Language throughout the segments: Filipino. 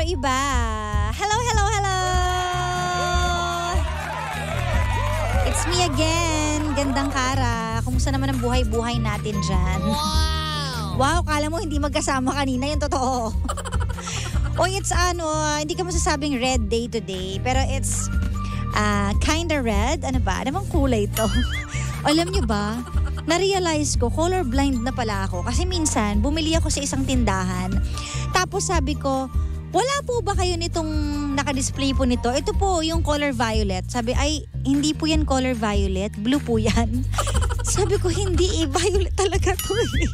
iba. Hello, hello, hello! It's me again, Gandang Kara. Kumusta naman ang buhay-buhay natin dyan? Wow, kala mo hindi magkasama kanina, yung totoo. It's hindi ka masasabing red day today, pero it's kinda red. Ano ba? Ano bang kulay ito? Alam nyo ba, na-realize ko, colorblind na pala ako. Kasi minsan, bumili ako sa isang tindahan. Tapos sabi ko, wala po ba kayo nitong nakadisplay po nito? Ito po yung color violet. Sabi, ay, hindi po yan color violet. Blue po yan. Sabi ko, hindi violet talaga to eh.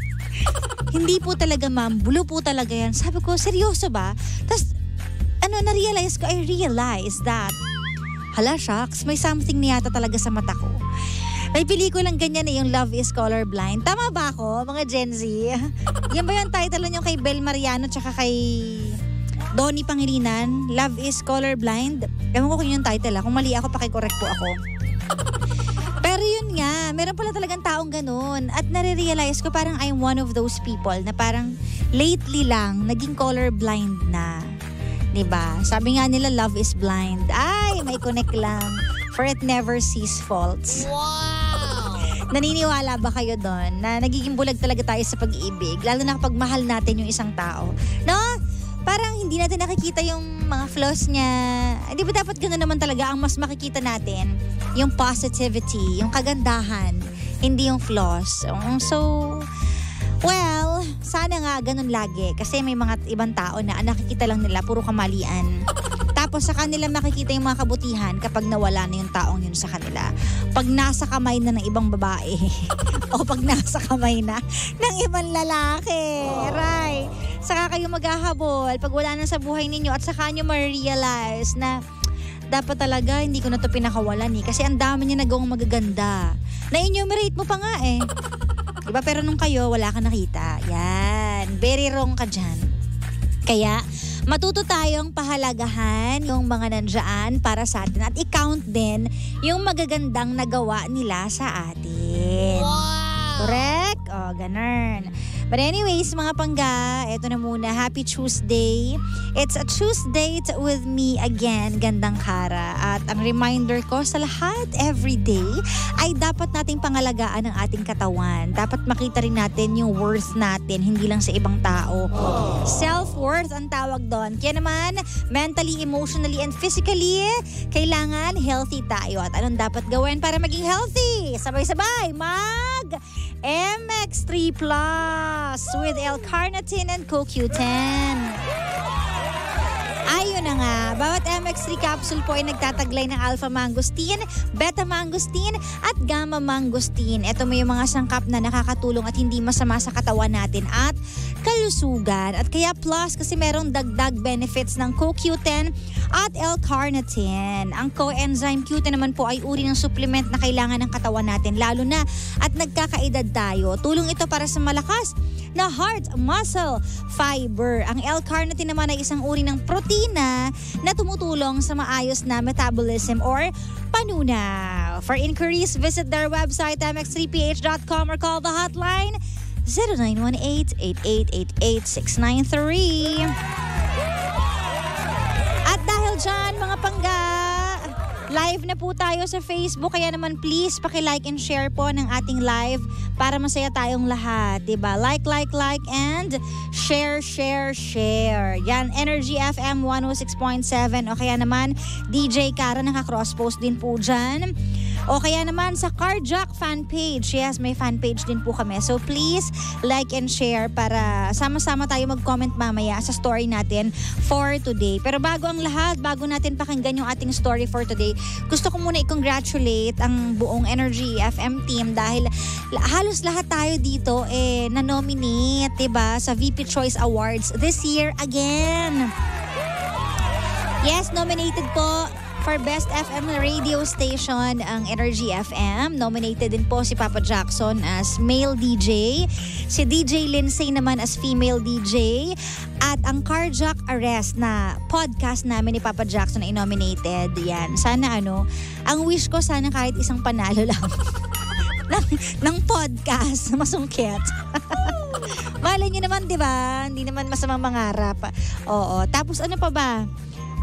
Hindi po talaga ma'am, blue po talaga yan. Sabi ko, seryoso ba? Tapos, na-realize ko, I realized that, hala shucks, may something na yata talaga sa mata ko. May pelikulang ganyan na yung Love is Colorblind. Tama ba ako, mga Gen Z? Yan ba yung title nyo kay Bel Mariano tsaka kay Donnie Pangilinan? Love is Colorblind? Ewan ko kung yung title Kung mali ako, pakicorrect po ako. Pero yun nga, meron pala talagang taong ganun. At nare-realize ko parang I'm one of those people na parang lately lang, naging colorblind na. Diba? Sabi nga nila, love is blind. Ay, may connect lang. For it never sees faults. Wow! Naniniwala ba kayo doon na nagiging bulag talaga tayo sa pag-ibig? Lalo na kapag mahal natin yung isang tao. No? Parang hindi natin nakikita yung mga flaws niya. Di ba dapat gano'n naman talaga ang mas makikita natin? Yung positivity, yung kagandahan, hindi yung flaws. So, well, sana nga ganun lagi. Kasi may mga ibang tao na nakikita lang nila puro kamalian. Tapos sa kanila makikita yung mga kabutihan kapag nawala na yung taong yun sa kanila. Pag nasa kamay na ng ibang babae o pag nasa kamay na ng ibang lalaki. Right? Saka kayo maghahabol pag wala na sa buhay ninyo at saka nyo ma-realize na dapat talaga hindi ko na to pinakawalan kasi ang dami niya nagawang magaganda. Na-enumerate mo pa nga eh. Diba? Pero nung kayo, wala ka nakita. Yan. Very wrong ka dyan. Kaya, matuto tayong pahalagahan yung mga nandyan para sa atin at i-count din yung magagandang nagawa nila sa atin. Wow! Correct? O, ganun. But anyways, mga pangga, eto na muna. Happy Tuesday. It's a Tuesday with me again, Gandang Kara. At ang reminder ko sa lahat, every day, ay dapat nating pangalagaan ang ating katawan. Dapat makita rin natin yung worth natin, hindi lang sa ibang tao. Self-worth ang tawag doon. Kaya naman, mentally, emotionally, and physically, kailangan healthy tayo. At anong dapat gawin para maging healthy? Sabay-sabay, MX3 Plus with L-carnitine and CoQ10. Ayun na nga, bawat MX3 capsule po ay nagtataglay ng alpha mangosteen, beta mangosteen at gamma mangosteen. Ito may mga sangkap na nakakatulong at hindi masama sa katawan natin at kalusugan. At kaya plus kasi merong dagdag benefits ng CoQ10 at L-carnitine. Ang coenzyme Q10 naman po ay uri ng supplement na kailangan ng katawan natin lalo na at nagkakaedad tayo. Tulong ito para sa malakas na heart, muscle, fiber. Ang L-carnitine naman ay isang uri ng protina na tumutulong sa maayos na metabolism or panunaw. For inquiries, visit their website mx3ph.com or call the hotline 0918-8888-693. At dahil dyan, mga pangga, live na po tayo sa Facebook, kaya naman please paki-like and share po ng ating live para masaya tayong lahat, diba? Like, and share. Yan, Energy FM 106.7 o kaya naman DJ Kara naka-cross-post din po dyan. O kaya naman sa Carjack fan page. Yes, may fan page din po kami. So please like and share para sama-sama tayo mag-comment mamaya sa story natin for today. Pero bago ang lahat, bago natin pakinggan yung ating story for today, gusto ko muna i-congratulate ang buong Energy FM team dahil halos lahat tayo dito na-nominate, diba, sa VP Choice Awards this year again. Yes, nominated po for Best FM Radio Station ang Energy FM. Nominated din po si Papa Jackson as male DJ, si DJ Lindsay naman as female DJ, at ang Carjack Arrest na podcast namin ni Papa Jackson ay nominated. Yan. Sana ang wish ko sana kahit isang panalo lang ng podcast. Masungkit. Malay nyo naman, di ba? Hindi naman masamang mangarap. Oo. Tapos ano pa ba?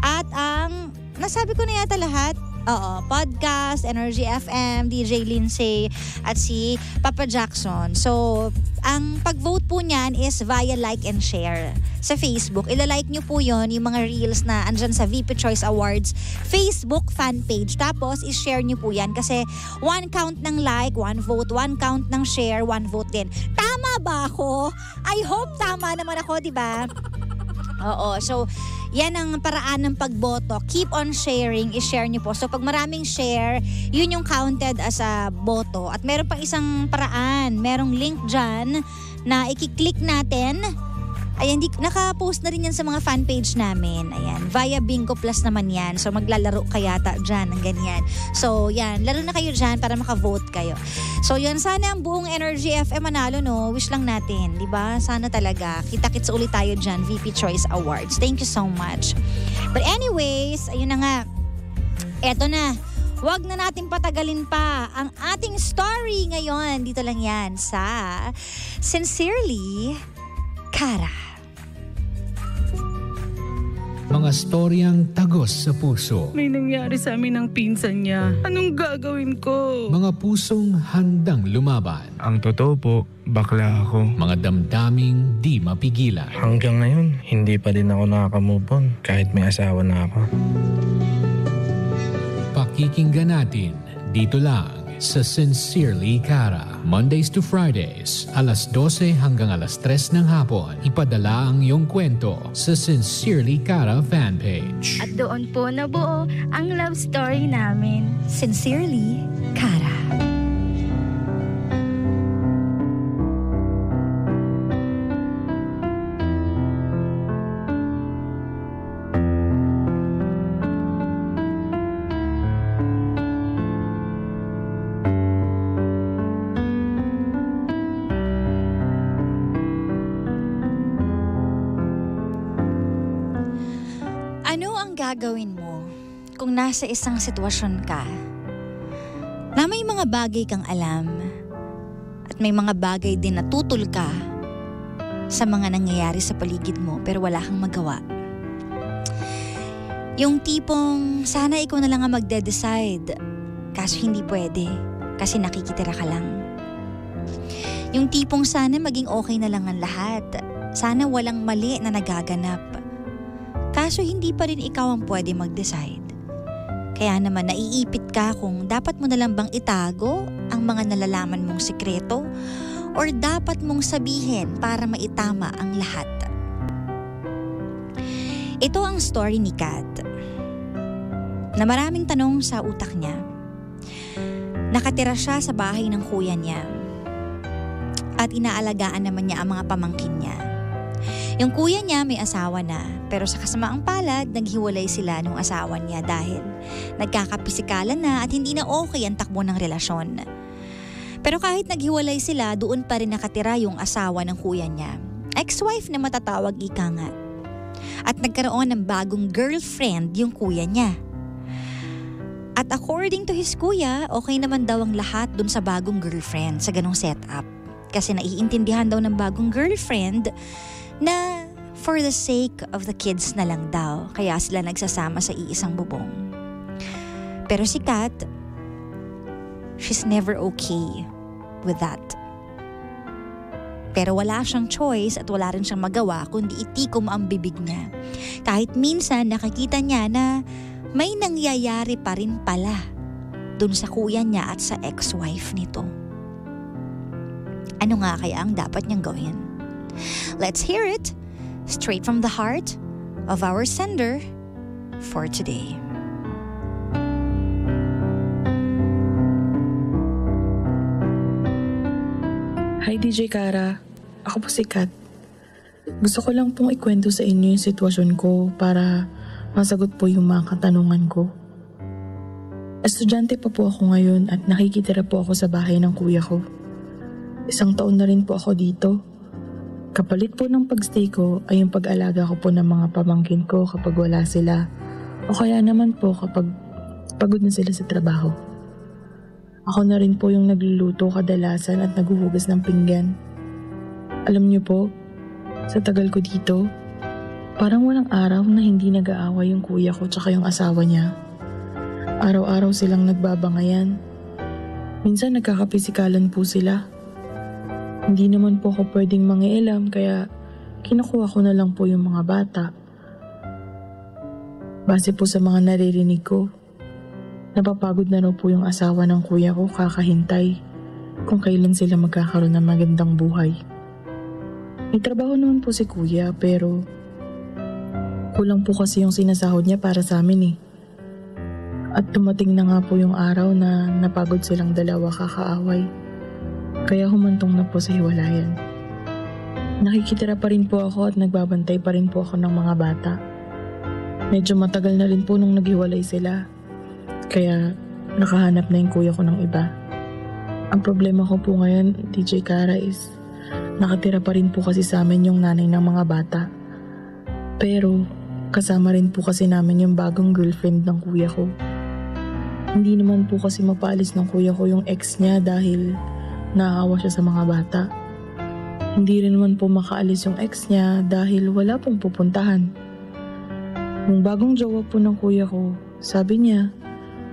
At ang, nasabi ko na yata lahat. Oo, podcast, Energy FM, DJ Lindsay, at si Papa Jackson. So, ang pag-vote po niyan is via like and share sa Facebook. Ilalike nyo po yon yung mga reels na andyan sa VP Choice Awards Facebook fan page. Tapos, i-share nyo po yan kasi 1 count ng like, 1 vote, 1 count ng share, 1 vote din. Tama ba ako? I hope tama naman ako, di ba? Oo, so yan ang paraan ng pagboto. Keep on sharing, i-share nyo po. So pag maraming share, yun yung counted as a boto. At meron pang isang paraan, merong link dyan na i-click natin. Ayan, naka-post na rin yan sa mga fan page namin. Ayan, via Bingo Plus naman yan. So maglalaro kayata dyan ng ganyan. So yan, laro na kayo dyan para maka-vote kayo. So yan, sana ang buong Energy FM manalo, no? Wish lang natin, di ba? Sana talaga. Kita-kits ulit tayo dyan, VP Choice Awards. Thank you so much. But anyways, ayun na nga. Eto na. Huwag na natin patagalin pa ang ating story ngayon. Dito lang yan sa Sincerely, Kara. Mga storyang tagos sa puso. May nangyari sa amin ng pinsan niya. Anong gagawin ko? Mga pusong handang lumaban. Ang totoo po, bakla ako. Mga damdaming di mapigilan. Hanggang ngayon, hindi pa din ako nakaka-move on kahit may asawa na ako. Pakikinggan natin dito lang sa Sincerely Kara. Mondays to Fridays, alas 12 hanggang alas 3 ng hapon. Ipadala ang iyong kwento sa Sincerely Kara fanpage. At doon po nabuo ang love story namin. Sincerely, Kara. Gagawin mo kung nasa isang sitwasyon ka na may mga bagay kang alam at may mga bagay din na tutol ka sa mga nangyayari sa paligid mo pero wala kang magawa? Yung tipong sana ikaw na lang ang magde-decide kaso hindi pwede kasi nakikitira ka lang. Yung tipong sana maging okay na lang ang lahat, sana walang mali na nagaganap kaso hindi pa rin ikaw ang pwede mag-decide. Kaya naman naiipit ka kung dapat mo na lang bang itago ang mga nalalaman mong sikreto or dapat mong sabihin para maitama ang lahat. Ito ang story ni Kat na maraming tanong sa utak niya. Nakatira siya sa bahay ng kuya niya at inaalagaan naman niya ang mga pamangkin niya. Yung kuya niya may asawa na, pero sa kasamaang palad, naghiwalay sila nung asawa niya dahil nagkakapisikalan na at hindi na okay ang takbo ng relasyon. Pero kahit naghiwalay sila, doon pa rin nakatira yung asawa ng kuya niya. Ex-wife na matatawag ika nga. At nagkaroon ng bagong girlfriend yung kuya niya. At according to his kuya, okay naman daw ang lahat dun sa bagong girlfriend sa ganong setup. Kasi naiintindihan daw ng bagong girlfriend na for the sake of the kids na lang daw, kaya sila nagsasama sa iisang bubong. Pero si Kat, she's never okay with that. Pero wala siyang choice at wala rin siyang magawa kundi itikom ang bibig niya. Kahit minsan nakikita niya na may nangyayari pa rin pala dun sa kuya niya at sa ex-wife nito. Ano nga kaya ang dapat niyang gawin? Let's hear it straight from the heart of our sender for today. Hi DJ Kara, ako po si Kat. Gusto ko lang pong ikwento sa inyo yung sitwasyon ko para masagot po yung mga katanungan ko. Estudyante pa po ako ngayon at nakikitira po ako sa bahay ng kuya ko. 1 taon na rin po ako dito. Kapalit po ng pagstay ko ay yung pag-alaga ko po ng mga pamangkin ko kapag wala sila o kaya naman po kapag pagod na sila sa trabaho. Ako na rin po yung nagluluto kadalasan at naghuhugas ng pinggan. Alam niyo po, Sa tagal ko dito, parang walang araw na hindi nag-aaway yung kuya ko tsaka yung asawa niya. Araw-araw silang nagbabangayan. Minsan nagkakapisikalan po sila. Hindi naman po ako pwedeng mangialam kaya kinukuha ko na lang po yung mga bata. Base po sa mga naririnig ko, napapagod na raw po yung asawa ng kuya ko kakahintay kung kailan sila magkakaroon ng magandang buhay. May trabaho naman po si kuya pero kulang po kasi yung sinasahod niya para sa amin eh. At tumating na nga po yung araw na napagod silang dalawa kakaaway. Kaya humantong na po sa hiwalayan. Nakikitira pa rin po ako at nagbabantay pa rin po ako ng mga bata. Medyo matagal na rin po nung naghiwalay sila. Kaya nakahanap na yung kuya ko ng iba. Ang problema ko po ngayon, DJ Kara, is nakatira pa rin po kasi sa amin yung nanay ng mga bata. Pero kasama rin po kasi namin yung bagong girlfriend ng kuya ko. Hindi naman po kasi mapaalis ng kuya ko yung ex niya dahil naawa siya sa mga bata. Hindi rin naman po makaalis yung ex niya dahil wala pong pupuntahan. Nung bagong jowa po ng kuya ko, sabi niya,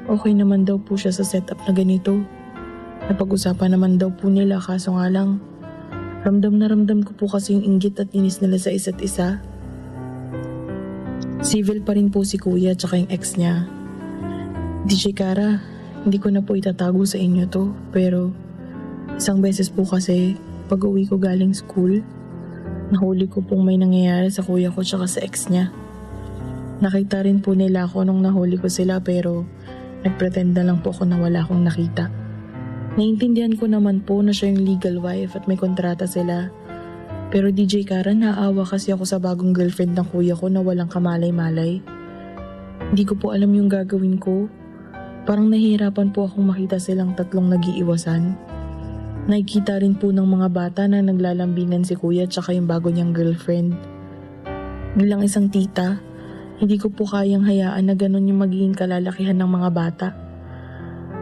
okay naman daw po siya sa setup na ganito. Napag-usapan naman daw po nila kaso nga lang, ramdam na ramdam ko po kasi yung inggit at inis nila sa isa't isa. Civil pa rin po si kuya tsaka yung ex niya. DJ Kara, hindi ko na po itatago sa inyo to, pero isang beses po kasi pag uwi ko galing school, nahuli ko pong may nangyayari sa kuya ko tsaka sa ex niya. Nakita rin po nila ako nung nahuli ko sila pero nagpretend na lang po ako na wala akong nakita. Naiintindihan ko naman po na siya yung legal wife at may kontrata sila. Pero DJ Kara, naawa kasi ako sa bagong girlfriend ng kuya ko na walang kamalay-malay. Hindi ko po alam yung gagawin ko. Parang nahihirapan po akong makita silang tatlong nag-iiwasan. Nakikita rin po ng mga bata na naglalambingan si kuya tsaka yung bago niyang girlfriend. Bilang isang tita, hindi ko po kayang hayaan na ganun yung magiging kalalakihan ng mga bata.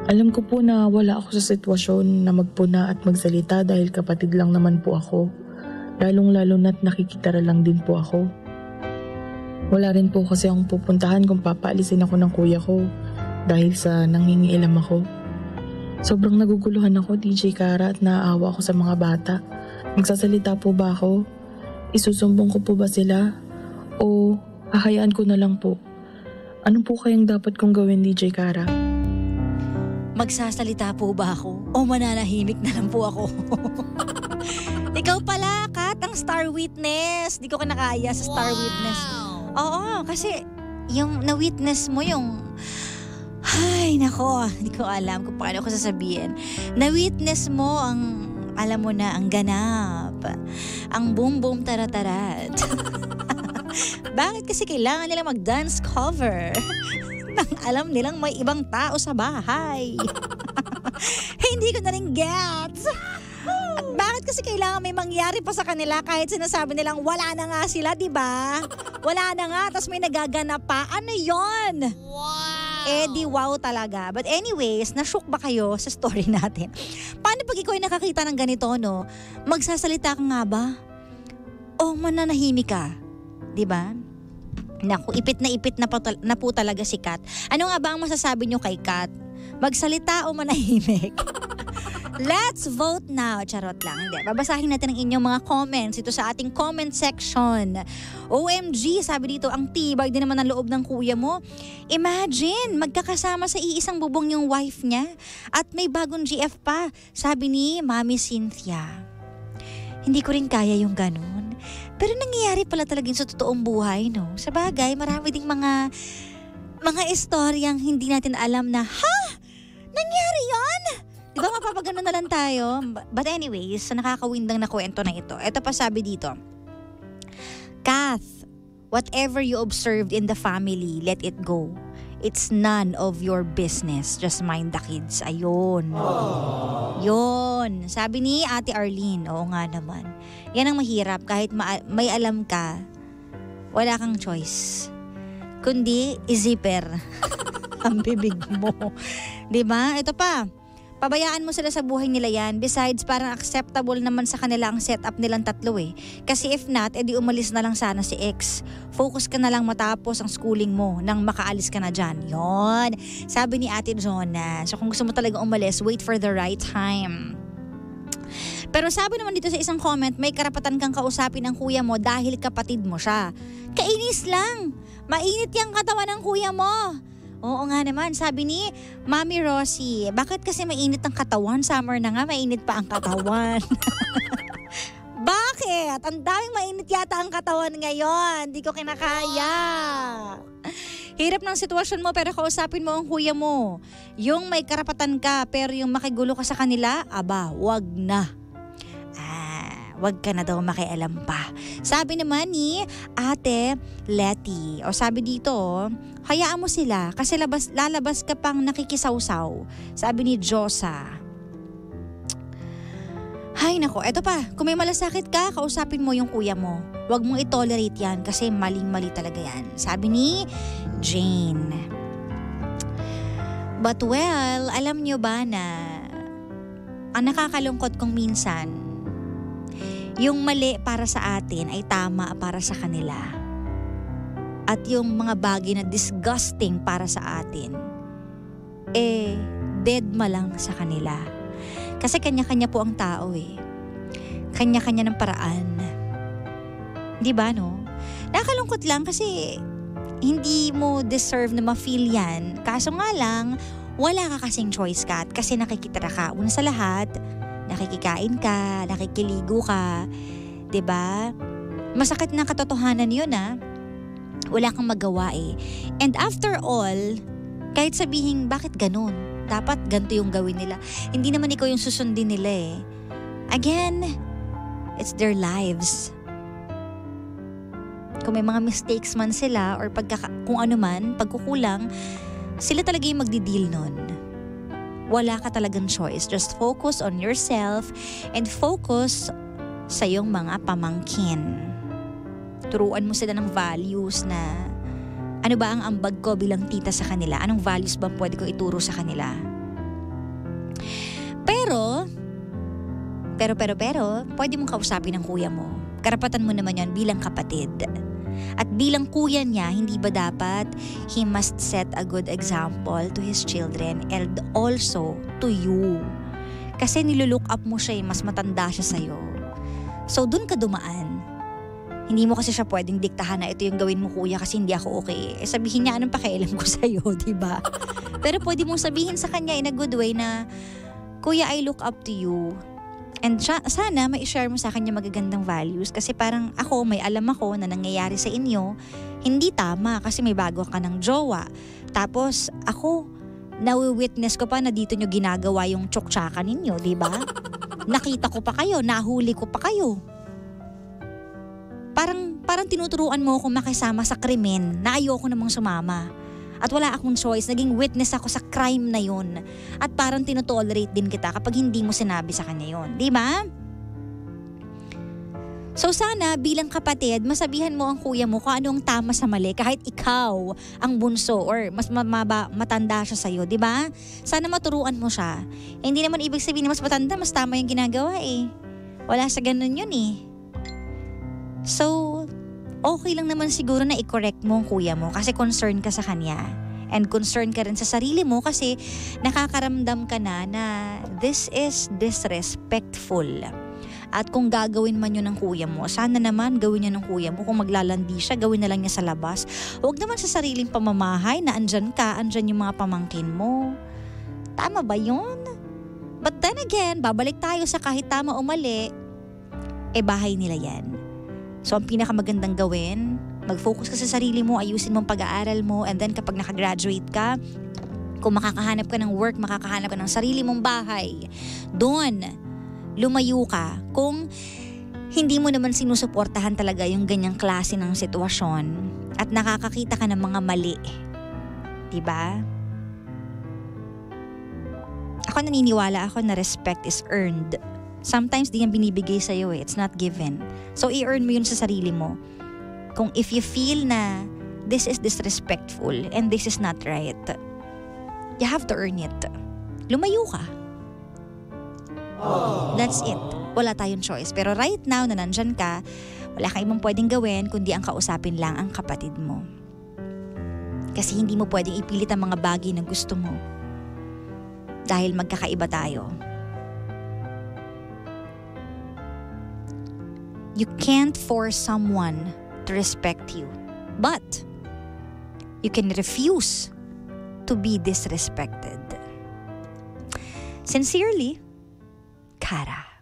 Alam ko po na wala ako sa sitwasyon na magpuna at magsalita dahil kapatid lang naman po ako. Lalong-lalo na't nakikitara lang din po ako. Wala rin po kasi akong pupuntahan kung papaalisin ako ng kuya ko dahil sa nangingialam ako. Sobrang naguguluhan ako, DJ Kara, at naaawa ako sa mga bata. Magsasalita po ba ako? Isusumbong ko po ba sila? O hahayaan ko na lang po? Ano po kayang dapat kong gawin, DJ Kara? Magsasalita po ba ako? O mananahimik na lang po ako? Ikaw pala, Kat, ang star witness. Di ko kinakaya sa star witness. Oo, kasi yung na-witness mo yung... Ay, nako, hindi ko alam kung paano ko sasabihin. Na-witness mo ang, alam mo na, ang ganap. Ang boom-boom taratarat. Bakit kasi kailangan nilang mag-dance cover? Nang alam nilang may ibang tao sa bahay. Hindi ko na rin gets. At bakit kasi kailangan may mangyari pa sa kanila kahit sinasabi nilang wala na nga sila, di ba? Wala na nga, tapos may nagaganap pa. Ano yon? Wow! Eh di wow talaga. But anyways, nashook ba kayo sa story natin? Paano pag ikaw ay nakakita ng ganito, no? Magsasalita ka nga ba? O mananahimik ka? Di ba? Naku, ipit na po talaga si Kat. Ano nga ba ang masasabi nyo kay Kat? Magsalita o manahimik? Let's vote now. Charot lang. Hindi. Babasahin natin ang inyong mga comments ito sa ating comment section. OMG, sabi dito, ang tibay din naman ang loob ng kuya mo. Imagine, magkakasama sa iisang bubong yung wife niya. At may bagong GF pa, sabi ni Mami Cynthia. Hindi ko rin kaya yung ganun. Pero nangyayari pala talaga sa totoong buhay, no? Sa bagay, marami ding mga istoryang hindi natin alam na, ha? Nangyari yon? Diba mapapagano na lang tayo? But anyways, sa nakakawindang na kwento na ito, ito pa sabi dito, Kath, whatever you observed in the family, let it go. It's none of your business. Just mind the kids. Ayun. Yun. Sabi ni Ate Arlene, oo nga naman. Yan ang mahirap. Kahit may alam ka, wala kang choice. Kundi, i-zipper ang bibig mo. Diba? Ito pa. Pabayaan mo sila sa buhay nila yan. Besides, parang acceptable naman sa kanila ang setup nilang tatlo eh. Kasi if not, edi umalis na lang sana si ex. Focus ka na lang matapos ang schooling mo nang makaalis ka na dyan. Yon, sabi ni Ate Jonah. So kung gusto mo talaga umalis, wait for the right time. Pero sabi naman dito sa isang comment, may karapatan kang kausapin ng kuya mo dahil kapatid mo siya. Kainis lang. Mainit yung katawan ng kuya mo. Oo nga naman, sabi ni Mami Rosie, bakit kasi mainit ang katawan? Summer na nga, mainit pa ang katawan. Bakit? Ang daming mainit yata ang katawan ngayon. Di ko kinakaya. Hirap ng sitwasyon mo pero kausapin mo ang kuya mo. Yung may karapatan ka pero yung makigulo ka sa kanila, aba, wag na. Wag ka na daw makialam pa. Sabi naman ni Ate Letty, o sabi dito, hayaan mo sila kasi lalabas ka pang nakikisawsaw. Sabi ni Josa. Hay nako, eto pa, kung may malasakit ka, kausapin mo yung kuya mo. Wag mong i-tolerate yan kasi maling-mali talaga yan. Sabi ni Jane. But well, alam nyo ba na ang nakakalungkot kong minsan, yung mali para sa atin ay tama para sa kanila. At yung mga bagay na disgusting para sa atin, deadma lang sa kanila. Kasi kanya-kanya po ang tao eh. Kanya-kanya ng paraan. Di ba no? Nakakalungkot lang kasi hindi mo deserve na ma-feel yan. Kaso nga lang, wala ka kasing choice Kat kasi nakikitira ka. Una sa lahat, nakikikain ka, nakikiligo ka, 'di ba? Masakit na katotohanan 'yun Wala kang magawa eh. And after all, kahit sabihin bakit ganun? Dapat ganito yung gawin nila. Hindi naman ikaw yung susundin nila eh. Again, it's their lives. Kung may mga mistakes man sila or kung ano man, pagkukulang, sila talaga yung magdi-deal nun. Wala ka talagang choice. Just focus on yourself and focus sa iyong mga pamangkin. Turuan mo sila ng values na ano ba ang ambag ko bilang tita sa kanila? Anong values ba pwede ko ituro sa kanila? Pero, pwede mong kausapin ng kuya mo. Karapatan mo naman yan bilang kapatid. At bilang kuya niya, hindi ba dapat he must set a good example to his children and also to you. Kasi nilulook up mo siya mas matanda siya sa'yo. So dun ka dumaan. Hindi mo kasi siya pwedeng diktahan na ito yung gawin mo kuya kasi hindi ako okay. Sabihin niya anong pakialam ko sa'yo, diba? Pero pwede mong sabihin sa kanya in a good way na, kuya, I look up to you. And sana ma-share mo sa akin yung magagandang values kasi parang ako, may alam ako na nangyayari sa inyo, hindi tama kasi may bago ka ng jowa. Tapos ako, nawi-witness ko pa na dito nyo ginagawa yung tsok-tsaka ninyo, di ba? Nakita ko pa kayo, nahuli ko pa kayo. Parang tinuturuan mo akong makisama sa krimen na ayoko namang sumama. At wala akong choice, naging witness ako sa crime na yun. At parang tinotolerate din kita kapag hindi mo sinabi sa kanya yun. Di ba? So sana bilang kapatid, masabihan mo ang kuya mo kung ano ang tama sa mali kahit ikaw ang bunso or mas matanda siya sa'yo. Di ba? Sana maturuan mo siya. Hindi naman ibig sabihin na mas matanda, mas tama yung ginagawa eh. Wala sa ganun yun eh. So, okay lang naman siguro na i-correct mo ang kuya mo kasi concern ka sa kanya. And concern ka rin sa sarili mo kasi nakakaramdam ka na this is disrespectful. At kung gagawin man yun ng kuya mo, sana naman gawin niya ng kuya mo. Kung maglalandi siya, gawin na lang niya sa labas. Huwag naman sa sariling pamamahay na andyan ka, andyan yung mga pamangkin mo. Tama ba yun? But then again, babalik tayo sa kahit tama o mali, bahay nila yan. So, ang pinakamagandang gawin, mag-focus ka sa sarili mo, ayusin mo ang pag-aaral mo, and then kapag nakagraduate ka, kung makakahanap ka ng work, makakahanap ka ng sarili mong bahay, doon, lumayo ka. Kung hindi mo naman sinusuportahan talaga yung ganyang klase ng sitwasyon at nakakakita ka ng mga mali. Diba? Ako naniniwala ako na respect is earned. Sometimes di yan binibigay sa'yo eh. It's not given. So i-earn mo yun sa sarili mo. Kung if you feel na this is disrespectful and this is not right, you have to earn it. Lumayo ka. That's it. Wala tayong choice. Pero right now na nandyan ka, wala kang ibang pwedeng gawin kundi ang kausapin lang ang kapatid mo. Kasi hindi mo pwedeng ipilit ang mga bagay na gusto mo. Dahil magkakaiba tayo. You can't force someone to respect you. But you can refuse to be disrespected. Sincerely, Kara.